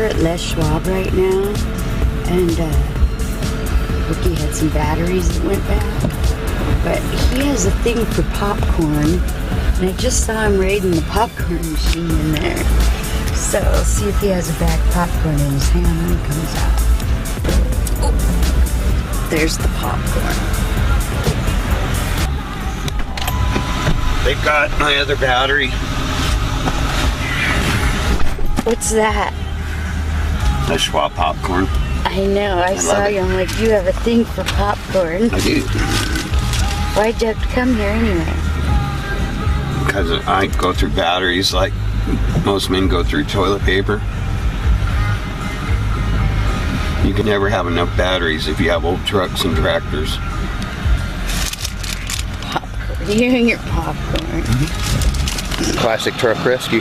we're at Les Schwab right now, and Ricky had some batteries that went bad, but he has a thing for popcorn, and I just saw him raiding the popcorn machine in there. So I'll see if he has a bag of popcorn in his hand when he comes out. Oh, there's the popcorn. They've got my other battery. What's that? The Schwab popcorn. I know, I saw you. I'm like, you have a thing for popcorn. I do. Why'd you have to come here anyway? Because I go through batteries like most men go through toilet paper. You can never have enough batteries if you have old trucks and tractors. Popcorn. You and your popcorn. Mm-hmm. Classic Truck Rescue.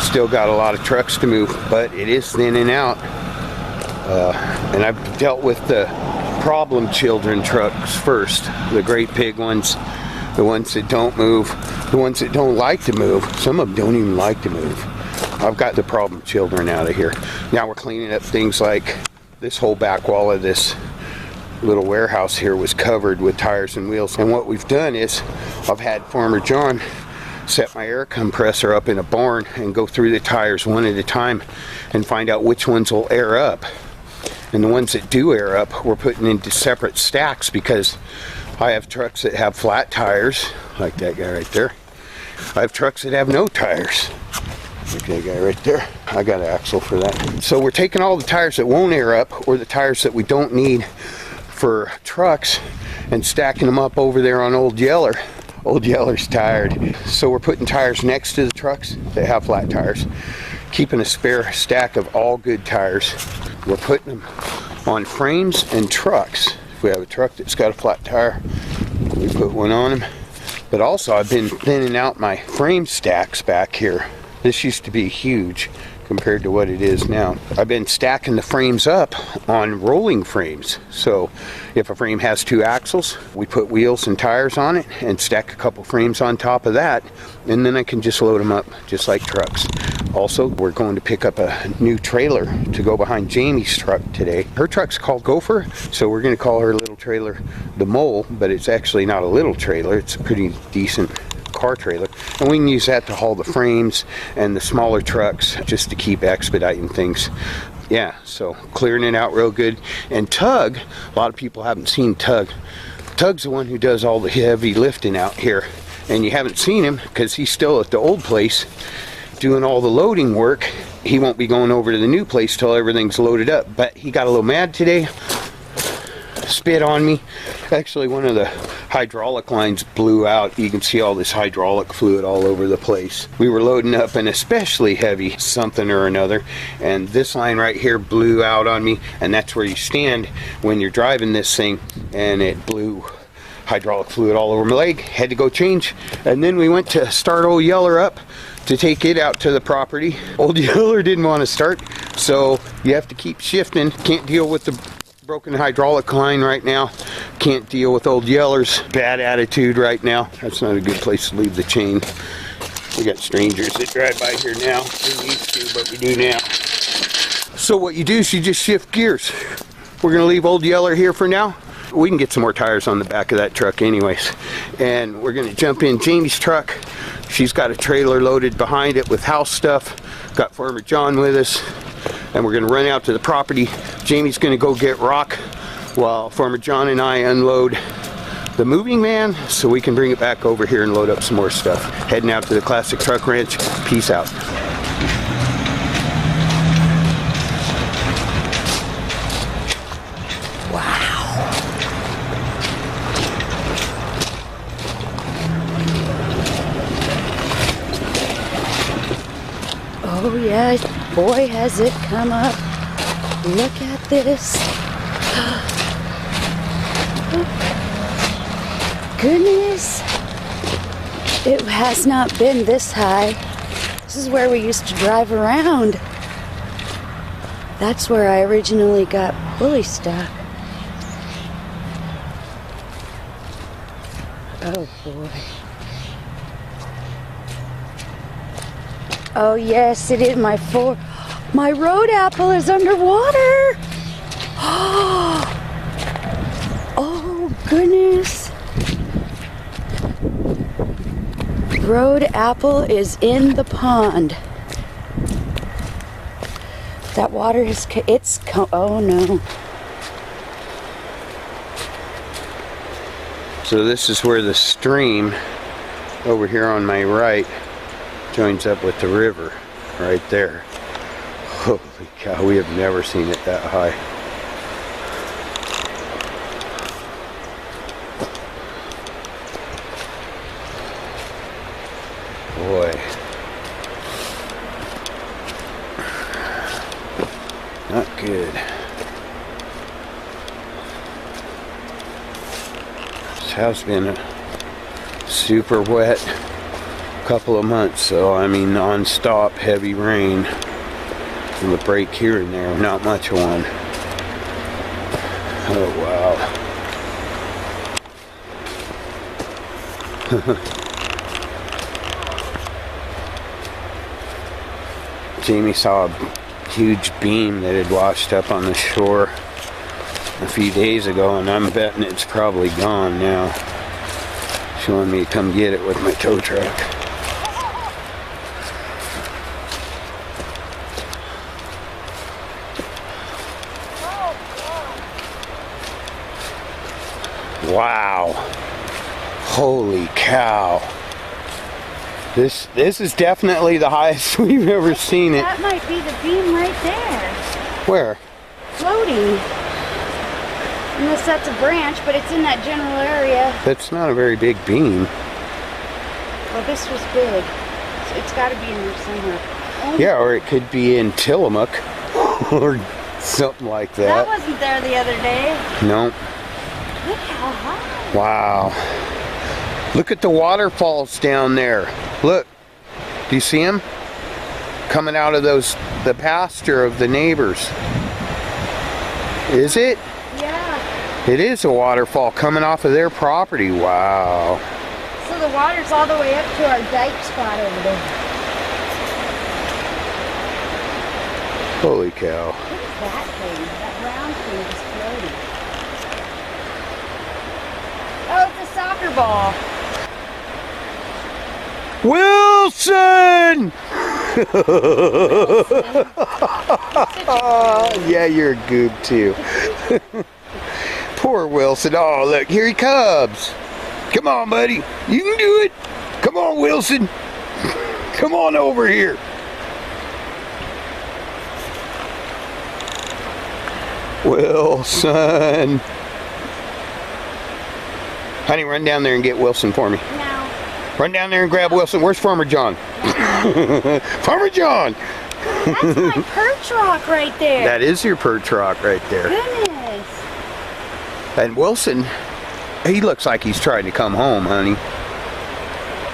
Still got a lot of trucks to move, but it is thinning out. And I've dealt with the problem children trucks first. The great big ones. The ones that don't move. The ones that don't like to move. Some of them don't even like to move. I've got the problem children out of here. Now we're cleaning up things like this whole back wall of this little warehouse here was covered with tires and wheels. And what we've done is I've had Farmer John set my air compressor up in a barn and go through the tires one at a time and find out which ones will air up. And the ones that do air up, we're putting into separate stacks because I have trucks that have flat tires, like that guy right there. I have trucks that have no tires, like that guy right there. I got an axle for that. So we're taking all the tires that won't air up, or the tires that we don't need for trucks, and stacking them up over there on Old Yeller. Old Yeller's tired. So we're putting tires next to the trucks that have flat tires, keeping a spare stack of all good tires. We're putting them on frames and trucks. If we have a truck that's got a flat tire, we put one on them. But also I've been thinning out my frame stacks back here. This used to be huge compared to what it is now. I've been stacking the frames up on rolling frames. So if a frame has 2 axles, we put wheels and tires on it and stack a couple frames on top of that, and then I can just load them up just like trucks. Also, we're going to pick up a new trailer to go behind Jamie's truck today. Her truck's called Gopher, so we're going to call her little trailer the Mole, but it's actually not a little trailer. It's a pretty decent car trailer, and we can use that to haul the frames and the smaller trucks just to keep expediting things. Yeah, so clearing it out real good. And Tug, a lot of people haven't seen Tug. Tug's the one who does all the heavy lifting out here, and you haven't seen him because he's still at the old place doing all the loading work. He won't be going over to the new place till everything's loaded up, but he got a little mad today, spit on me. Actually, one of the hydraulic lines blew out. You can see all this hydraulic fluid all over the place. We were loading up an especially heavy something or another, and this line right here blew out on me, and that's where you stand when you're driving this thing, and it blew hydraulic fluid all over my leg. Had to go change, and then we went to start Old Yeller up to take it out to the property. Old Yeller didn't want to start, so you have to keep shifting. Can't deal with the broken hydraulic line right now. Can't deal with Old Yeller's bad attitude right now. That's not a good place to leave the chain. We got strangers that drive by here now. We used to, but we do now. So what you do is you just shift gears. We're gonna leave Old Yeller here for now. We can get some more tires on the back of that truck anyways. And we're gonna jump in Jamie's truck. She's got a trailer loaded behind it with house stuff. Got Farmer John with us. And we're gonna run out to the property. Jamie's gonna go get rock while Farmer John and I unload the moving van so we can bring it back over here and load up some more stuff. Heading out to the Classic Truck Ranch. Peace out. Oh yes, boy has it come up. Look at this. Goodness. It has not been this high. This is where we used to drive around. That's where I originally got bully stuck. Oh boy. Oh yes, it is my My road apple is underwater. Oh, goodness. Road apple is in the pond. That water is, oh no. So this is where the stream over here on my right joins up with the river right there. Holy cow, we have never seen it that high. Boy. Not good. This has been a super wet couple of months, so I mean non-stop heavy rain. And the break here and there, not much one. Oh wow. Jamie saw a huge beam that had washed up on the shore a few days ago, and I'm betting it's probably gone now. She wanted me to come get it with my tow truck. Wow. Holy cow. This is definitely the highest we've ever seen it. That might be the beam right there. Where? Floating. Unless that's a branch, but it's in that general area. That's not a very big beam. Well, this was big. So it's got to be in there somewhere. Oh, yeah, or it could be in Tillamook or something like that. That wasn't there the other day. No. Look how high. Wow. Look at the waterfalls down there. Look. Do you see them? Coming out of the pasture of the neighbors. Is it? Yeah. It is a waterfall coming off of their property. Wow. So the water's all the way up to our dike spot over there. Holy cow. What is that thing? That round thing is floating. Oh, it's a soccer ball. Wilson! Yeah, you're a goob too. Poor Wilson. Oh, look, here he comes. Come on, buddy. You can do it. Come on, Wilson. Come on over here. Wilson. Honey, run down there and get Wilson for me. No. Run down there and grab Wilson. Where's Farmer John? Farmer John! That's my perch rock right there. That is your perch rock right there. Goodness. And Wilson, he looks like he's trying to come home, honey.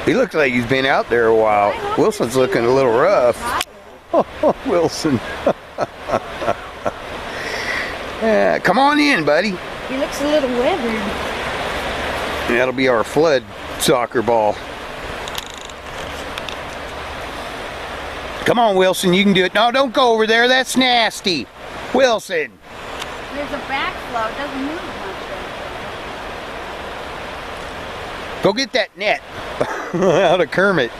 He looks like he's been out there a while. Wilson's looking a little rough. Oh, Wilson. Yeah, come on in, buddy. He looks a little weathered. That'll be our flood soccer ball. Come on, Wilson, you can do it. No, don't go over there. That's nasty. Wilson. There's a backflow. It doesn't move much. Go get that net out of Kermit.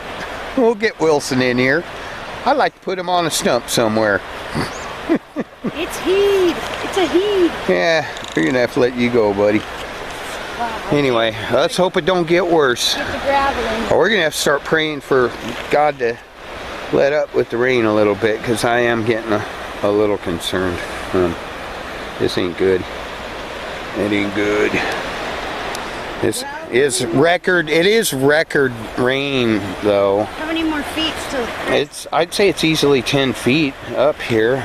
We'll get Wilson in here. I'd like to put him on a stump somewhere. It's heat. It's a heat. Yeah, we're going to have to let you go, buddy. Wow. Anyway, let's hope it don't get worse. Get the gravel in. We're going to have to start praying for God to let up with the rain a little bit, because I am getting a little concerned. This ain't good. It ain't good. It is record rain though. How many more feet still? I'd say it's easily 10 feet up here.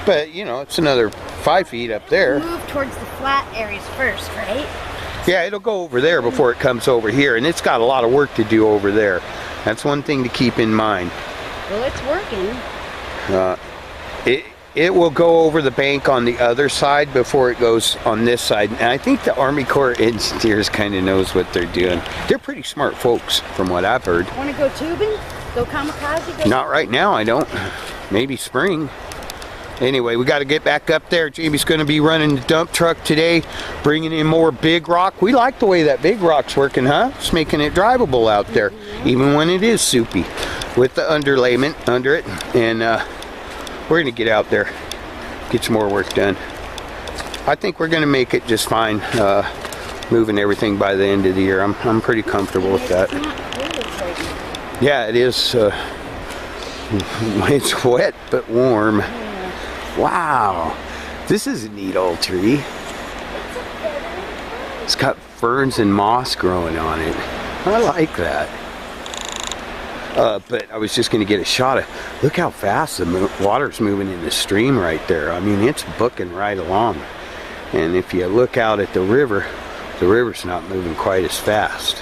But you know, it's another 5 feet up there. Move towards the flat areas first, right? Yeah, it'll go over there before it comes over here, and it's got a lot of work to do over there. That's one thing to keep in mind. Well, it's working. It will go over the bank on the other side before it goes on this side. And I think the Army Corps engineers kind of knows what they're doing. They're pretty smart folks, from what I've heard. Want to go tubing? Go kamikaze? Go Not right now, I don't. Maybe spring. Anyway, we got to get back up there. Jamie's going to be running the dump truck today, bringing in more big rock. We like the way that big rock's working, huh? It's making it drivable out there, even when it is soupy, with the underlayment under it. And we're going to get out there, get some more work done. I think we're going to make it just fine, moving everything by the end of the year. I'm pretty comfortable with that. Yeah, it is. It's wet but warm. Wow, this is a neat old tree. It's got ferns and moss growing on it. I like that. But I was just going to get a shot of, look how fast the water's moving in the stream right there. I mean, it's booking right along. And if you look out at the river's not moving quite as fast.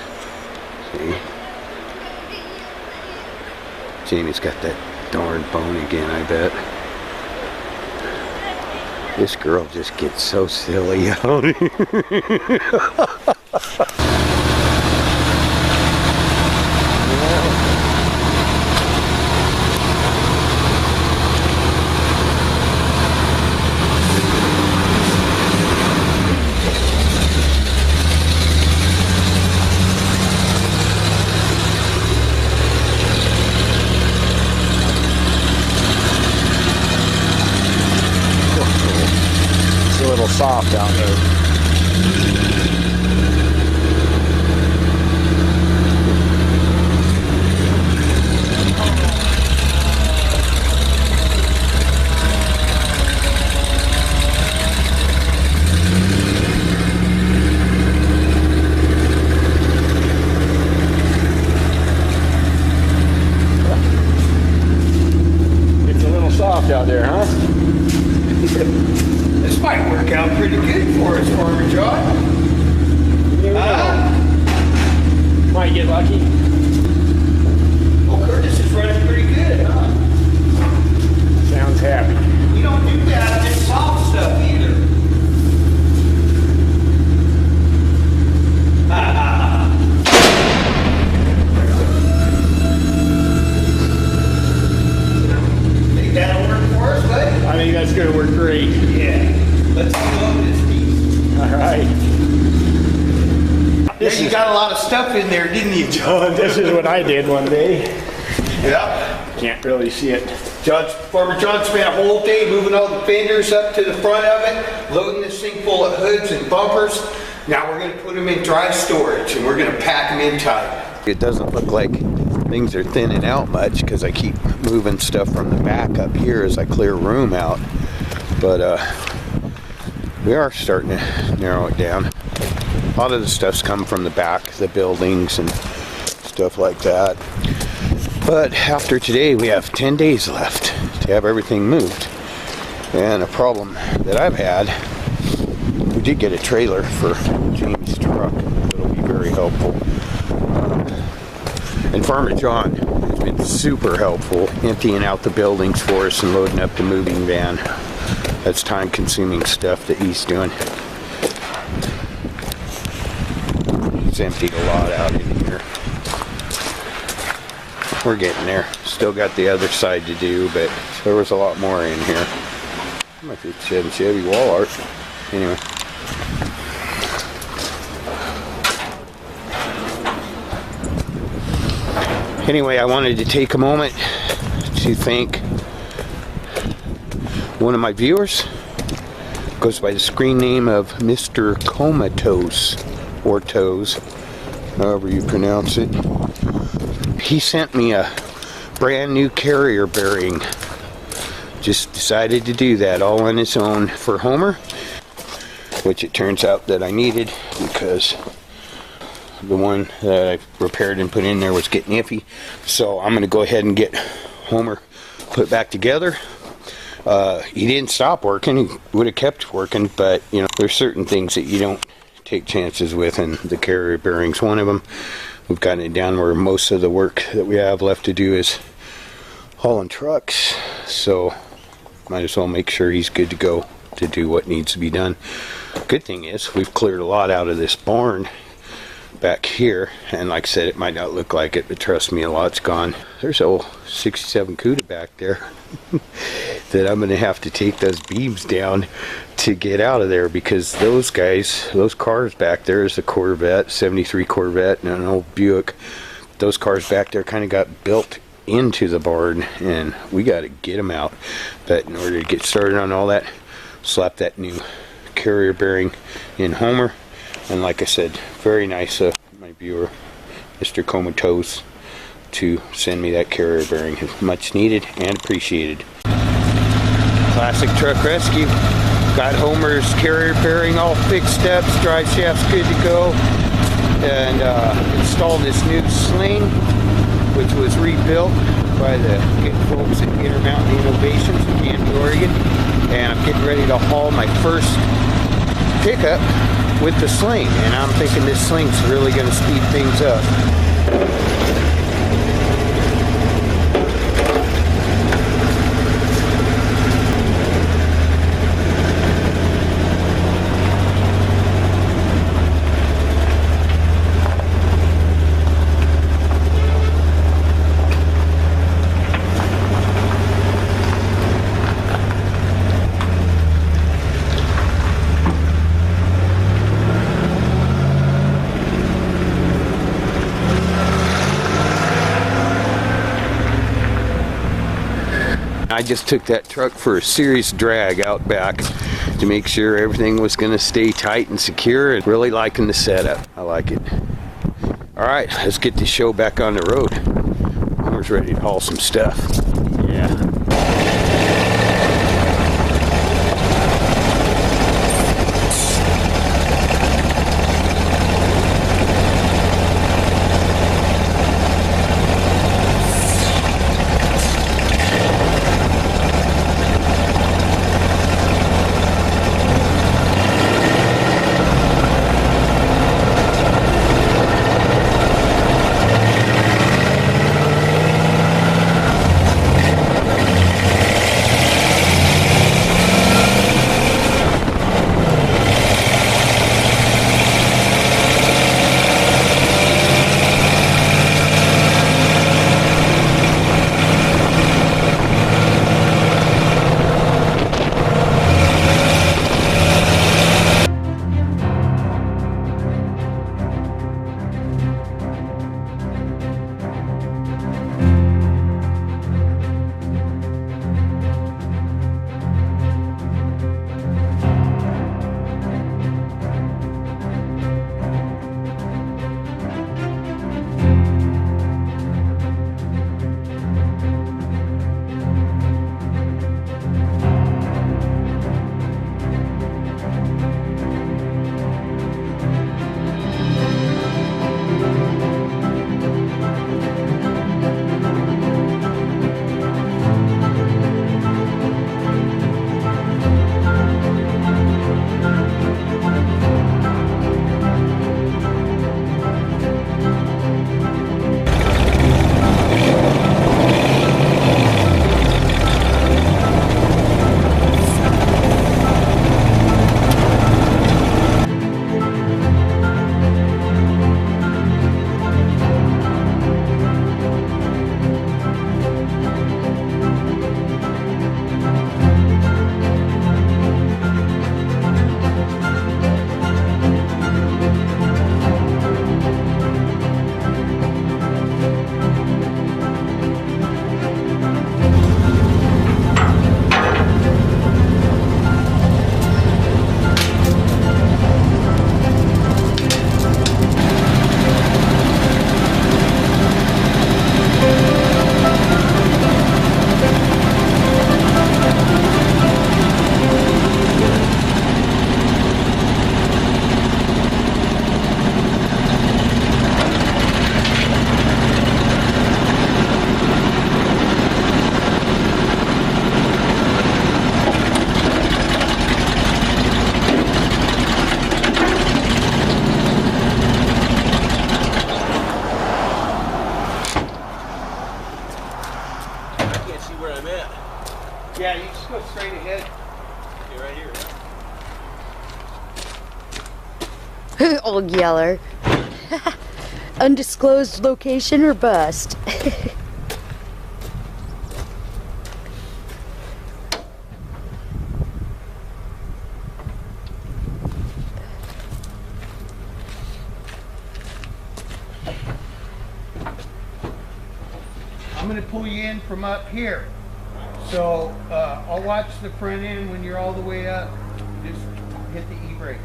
See? Jamie's got that darn bone again, I bet. This girl just gets so silly out here. Soft out there. It's a little soft out there, huh? This might work out pretty good for us, Farmer John. Might get lucky. Oh, Curtis is running pretty good, huh? Sounds happy. You don't do that with soft stuff either. Think that'll work for us, buddy? I think that's going to work great. Yeah. Let's unload this piece. All right. Yeah, you got a lot of stuff in there, didn't you, John? This is what I did one day. Yeah. Can't really see it. Farmer John spent a whole day moving all the fenders up to the front of it, loading this thing full of hoods and bumpers. Now we're going to put them in dry storage and we're going to pack them in tight. It doesn't look like things are thinning out much because I keep moving stuff from the back up here as I clear room out. But we are starting to narrow it down. A lot of the stuff's come from the back, the buildings and stuff like that. But after today, we have 10 days left to have everything moved. And a problem that I've had, we did get a trailer for Jamie's truck. It'll be very helpful. And Farmer John has been super helpful emptying out the buildings for us and loading up the moving van. That's time-consuming stuff that he's doing. He's emptied a lot out in here. We're getting there. Still got the other side to do, but there was a lot more in here. I might be shedding Chevy wall art. Anyway. Anyway, I wanted to take a moment to thank one of my viewers. Goes by the screen name of Mr. Comatose, or Toes, however you pronounce it. He sent me a brand new carrier bearing. Just decided to do that all on his own for Homer, which it turns out that I needed because the one that I repaired and put in there was getting iffy. So I'm going to go ahead and get Homer put back together. He didn't stop working. He would have kept working, but you know, there's certain things that you don't take chances with, and the carrier bearing's one of them. We've gotten it down where most of the work that we have left to do is hauling trucks, so might as well make sure he's good to go to do what needs to be done. Good thing is we've cleared a lot out of this barn back here, and like I said, it might not look like it, but trust me, a lot's gone. There's an old 67 Cuda back there that I'm gonna have to take those beams down to get out of there, because those cars back there is a Corvette, 73 Corvette, and an old Buick. Those cars back there kind of got built into the barn, and we got to get them out. But in order to get started on all that, slap that new carrier bearing in Homer. And like I said, very nice of my viewer, Mr. Comatose, to send me that carrier bearing. Much needed and appreciated. Classic Truck Rescue. Got Homer's carrier bearing all fixed up, drive shaft's good to go, and installed this new sling, which was rebuilt by the folks at Intermountain Innovations in Canby, Oregon. And I'm getting ready to haul my first pickup with the sling, and I'm thinking this sling's really going to speed things up. I just took that truck for a serious drag out back to make sure everything was going to stay tight and secure, and really liking the setup. I like it. Alright, let's get this show back on the road. Homer's ready to haul some stuff. Yeah. Yeah, you just go straight ahead. Okay, right here. Old yeller. Undisclosed location or bust. I'm going to pull you in from up here. So I'll watch the front end when you're all the way up. Just hit the e-brake.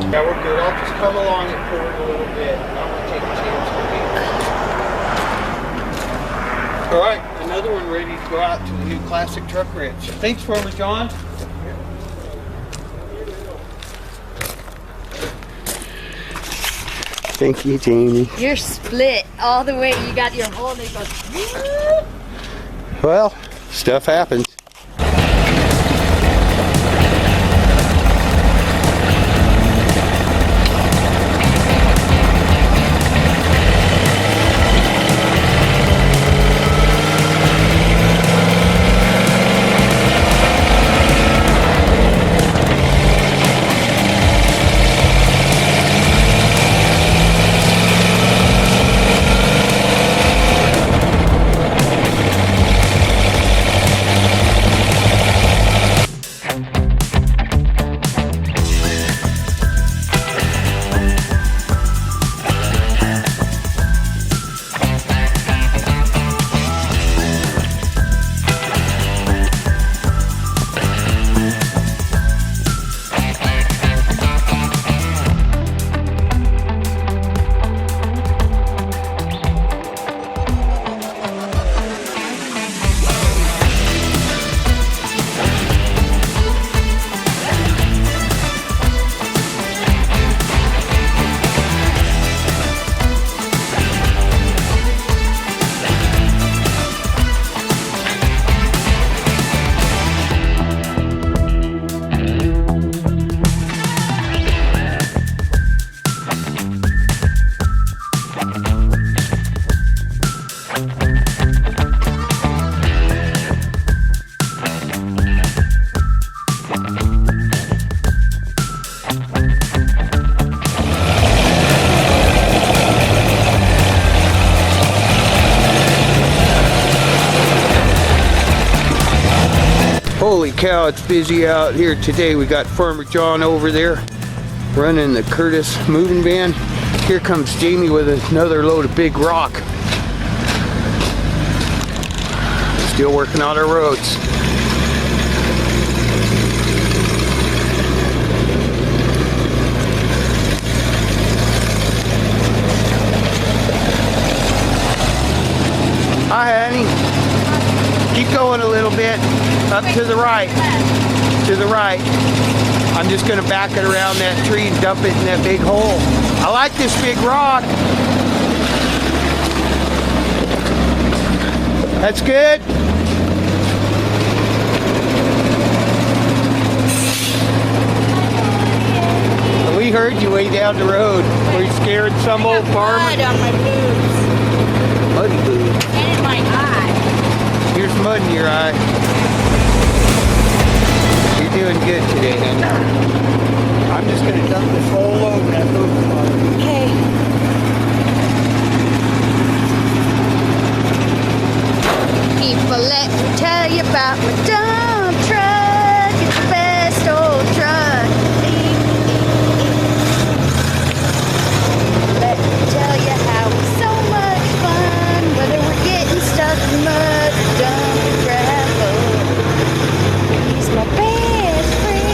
Yeah, we're good. I'll just come along it forward a little bit. I'm going to take a chance with you. All right, another one ready to go out to the new Classic Truck Ranch. Thanks, Farmer John. Thank you, Jamie. You're split all the way. You got your hole and it goes. Whoop. Well, stuff happens. Holy cow, it's busy out here today. We got Farmer John over there running the Curtis moving van. Here comes Jamie with another load of big rock. Still working on our roads. Hi, honey. Keep going a little bit. Up to the right. To the right. I'm just going to back it around that tree and dump it in that big hole. I like this big rock. That's good. We heard you way down the road. Were you scared some old farmer? Mud on my boots. Muddy boots. And in my eye. Here's mud in your eye. You're doing good today, honey. I'm just going to dump this whole load in that boot spot. Okay. People, let me tell you about my dump truck. It's the best old truck. Let me tell you how it's so much fun, whether we're getting stuck in mud or dumping gravel. He's my best friend.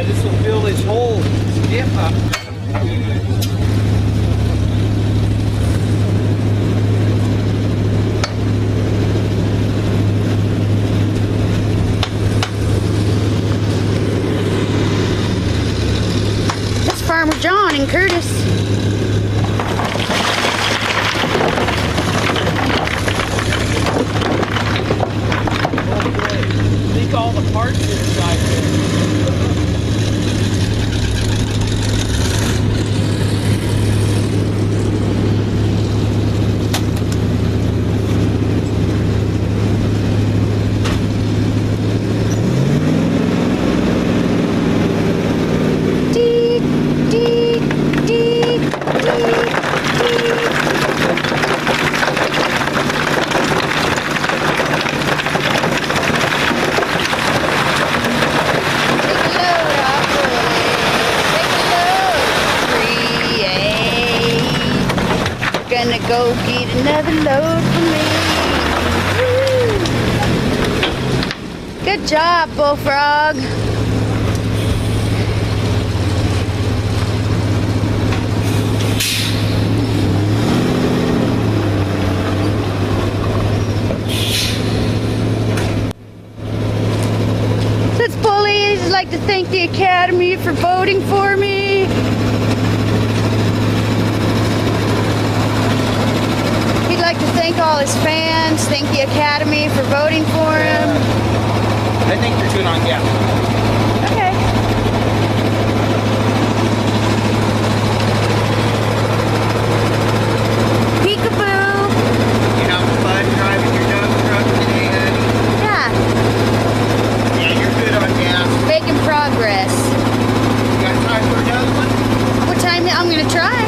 this will fill this whole dip up. That's Farmer John and Curtis. I think all the parts inside there. Gonna go get another load for me. Woo. Good job, Bullfrog. Let's bullies. I'd like to thank the Academy for voting for me. He'd like to thank all his fans, thank the Academy for voting for him. I think you're good on gas. Okay. Peekaboo. You having fun driving your dump truck today, honey? Yeah, Yeah, you're good on gas. making progress. You got time for another one? What time? I'm gonna try.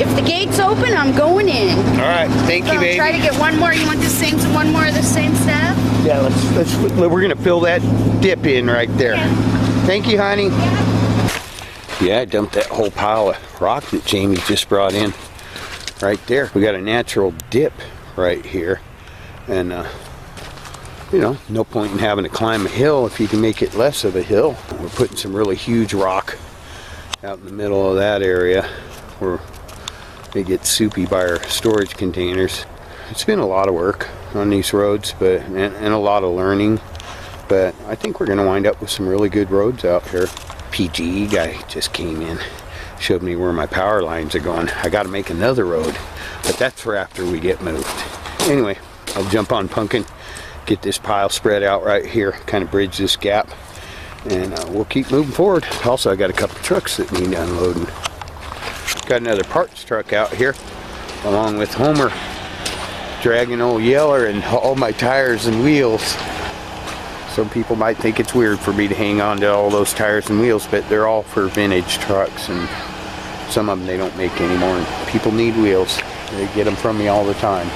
If the gate's open, I'm going in. All right, thank So you, baby. try to get one more. You want the same? One more of the same stuff? Yeah, we're gonna fill that dip in right there. Okay. Thank you, honey. Yeah, I dumped that whole pile of rock that Jamie just brought in right there. We got a natural dip right here, and you know, no point in having to climb a hill if you can make it less of a hill. We're putting some really huge rock out in the middle of that area where they get soupy by our storage containers. It's been a lot of work on these roads, but and a lot of learning, but I think we're going to wind up with some really good roads out here. PGE guy just came in, showed me where my power lines are going. I got to make another road, but that's for after we get moved. Anyway, I'll jump on Pumpkin, get this pile spread out right here, kind of bridge this gap, and we'll keep moving forward. Also, I got a couple trucks that need unloading. Got another parts truck out here, along with Homer, dragging old Yeller and all my tires and wheels. Some people might think it's weird for me to hang on to all those tires and wheels, but they're all for vintage trucks, and some of them they don't make anymore. And people need wheels. They get them from me all the time.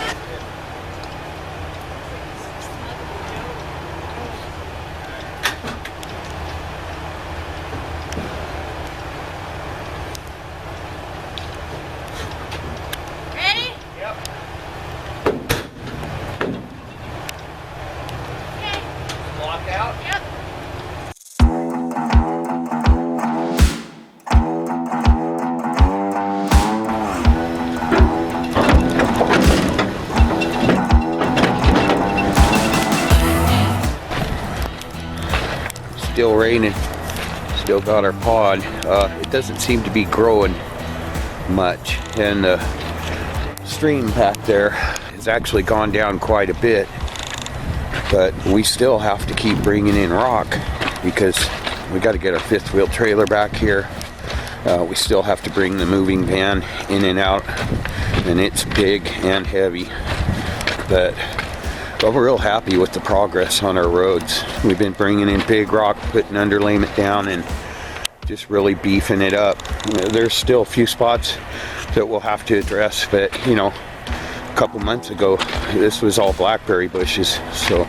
Still raining, still got our pod. It doesn't seem to be growing much, and the stream back there has actually gone down quite a bit, but we still have to keep bringing in rock because we got to get our fifth wheel trailer back here. We still have to bring the moving van in and out, and it's big and heavy, but we're real happy with the progress on our roads. We've been bringing in big rock, putting underlayment down, and just really beefing it up. There's still a few spots that we'll have to address, but you know, a couple months ago this was all blackberry bushes, so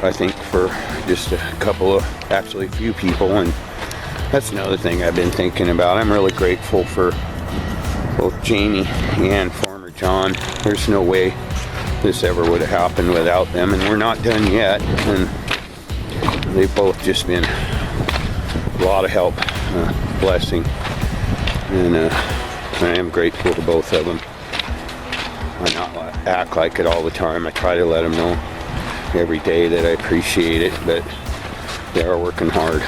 I think for just a couple of, actually a few people, and that's another thing I've been thinking about. I'm really grateful for both Jamie and Farmer John. There's no way this ever would have happened without them, and we're not done yet. And they've both just been a lot of help, blessing, and I am grateful to both of them. I not act like it all the time. I try to let them know every day that I appreciate it, but they are working hard.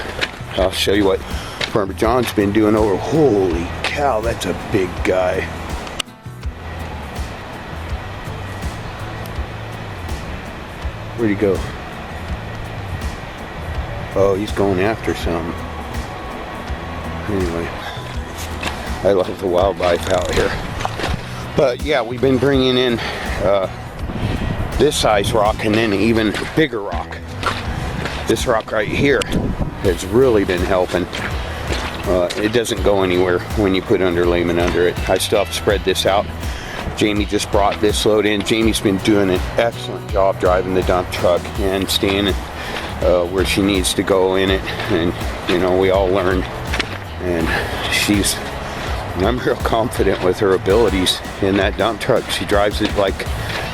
I'll show you what Farmer John's been doing over. Holy cow, that's a big guy. Where'd he go? Oh, he's going after some. Anyway, I love the wildlife out here. But yeah, we've been bringing in this size rock and then even bigger rock. This rock right here has really been helping. It doesn't go anywhere when you put underlayment under it. I still have to spread this out. Jamie just brought this load in. Jamie's been doing an excellent job driving the dump truck and standing where she needs to go in it. And you know, we all learn. And I'm real confident with her abilities in that dump truck. She drives it like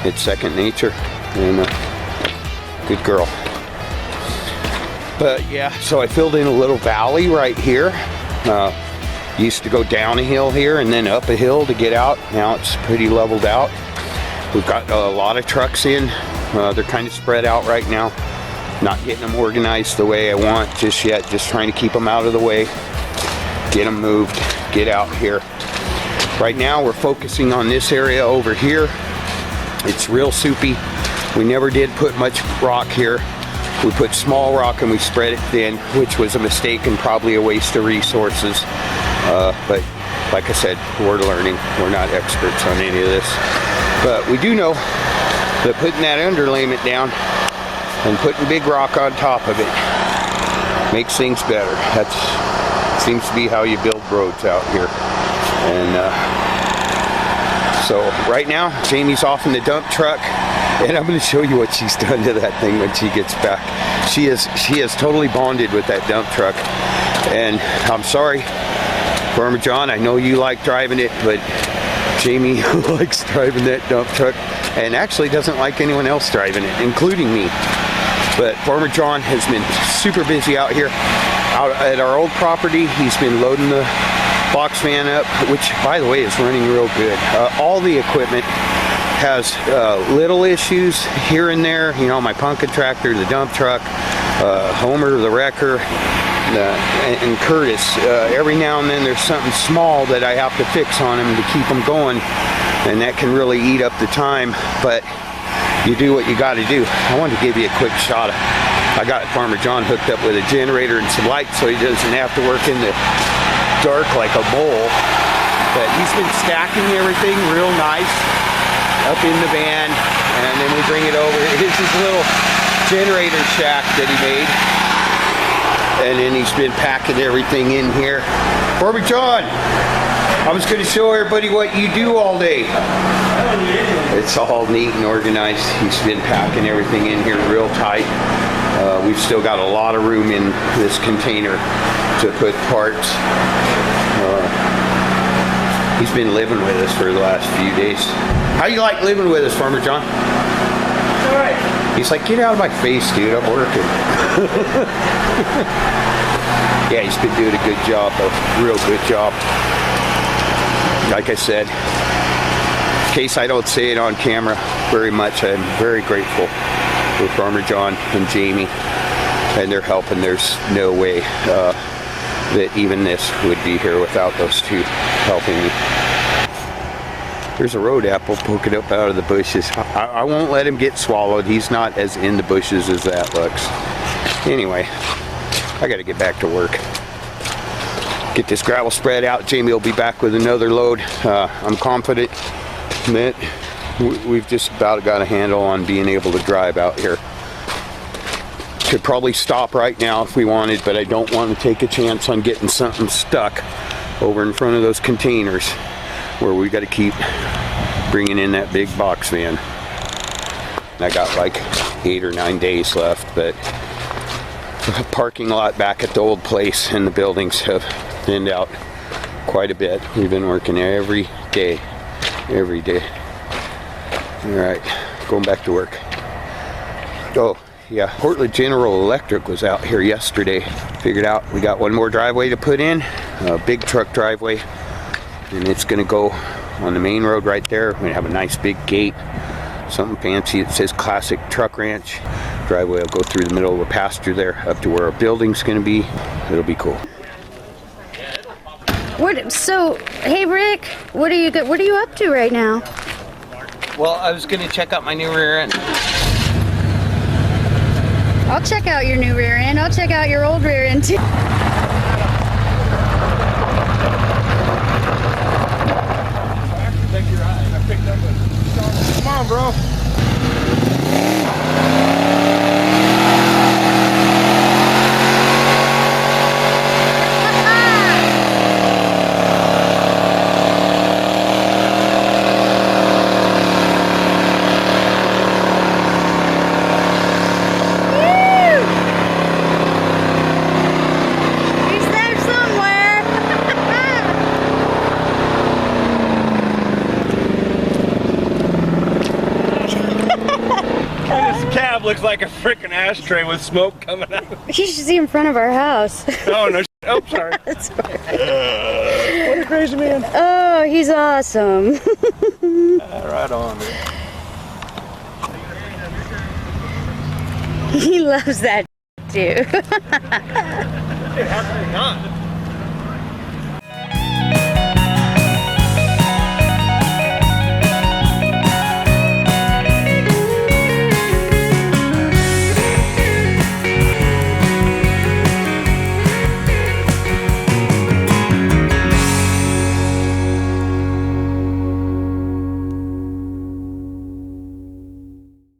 it's second nature. And good girl. But yeah, so I filled in a little valley right here. Used to go down a hill here and then up a hill to get out. Now it's pretty leveled out. We've got a lot of trucks in. They're kind of spread out right now. Not getting them organized the way I want just yet. Just trying to keep them out of the way. Get them moved. Get out here. Right now we're focusing on this area over here. It's real soupy. We never did put much rock here. We put small rock and we spread it thin, which was a mistake and probably a waste of resources. But like I said, we're learning. We're not experts on any of this. But we do know that putting that underlayment down and putting big rock on top of it makes things better. That seems to be how you build roads out here. And so right now, Jamie's off in the dump truck. And I'm going to show you what she's done to that thing when she gets back. She has totally bonded with that dump truck. And I'm sorry, Farmer John, I know you like driving it, but Jamie likes driving that dump truck and actually doesn't like anyone else driving it, including me. But Farmer John has been super busy out here. Out at our old property, he's been loading the box van up, which, by the way, is running real good. All the equipment has little issues here and there. You know, my pumpkin tractor, the dump truck, Homer, the wrecker, and Curtis. Every now and then there's something small that I have to fix on them to keep them going, and that can really eat up the time. But you do what you got to do. I wanted to give you a quick shot. I got Farmer John hooked up with a generator and some lights so he doesn't have to work in the dark like a mole. But he's been stacking everything real nice up in the van, and then we bring it over. Here's his little generator shack that he made, and then he's been packing everything in here. Farmer John, I was going to show everybody what you do all day. It's all neat and organized. He's been packing everything in here real tight. We've still got a lot of room in this container to put parts. He's been living with us for the last few days. How you like living with us, Farmer John? All right. He's like, get out of my face, dude, I'm working. Yeah, he's been doing a good job, a real good job. Like I said, in case I don't say it on camera very much, I'm very grateful for Farmer John and Jamie and their help, and there's no way that even this would be here without those two helping me. There's a road apple poking up out of the bushes. I won't let him get swallowed. He's not as in the bushes as that looks. Anyway, I gotta get back to work. Get this gravel spread out. Jamie will be back with another load. I'm confident that we've just about got a handle on being able to drive out here. Could probably stop right now if we wanted, but I don't want to take a chance on getting something stuck over in front of those containers where we got to keep bringing in that big box van. I got like 8 or 9 days left, but the parking lot back at the old place and the buildings have thinned out quite a bit. We've been working every day. All right, going back to work. Oh, Yeah, Portland General Electric was out here yesterday. Figured out we got one more driveway to put in, a big truck driveway, and it's gonna go on the main road right there. We're gonna have a nice big gate, something fancy. It says Classic Truck Ranch. Driveway will go through the middle of the pasture there up to where our building's gonna be. It'll be cool. So, hey Rick, what are you up to right now? Well, I was gonna check out my new rear end. I'll check out your new rear end. I'll check out your old rear end too. Come on, bro. Looks like a freaking ashtray with smoke coming out. You should see in front of our house. Oh no! Oh, sorry. What a crazy man. Oh, he's awesome. Right on, man. He loves that too. How can he not?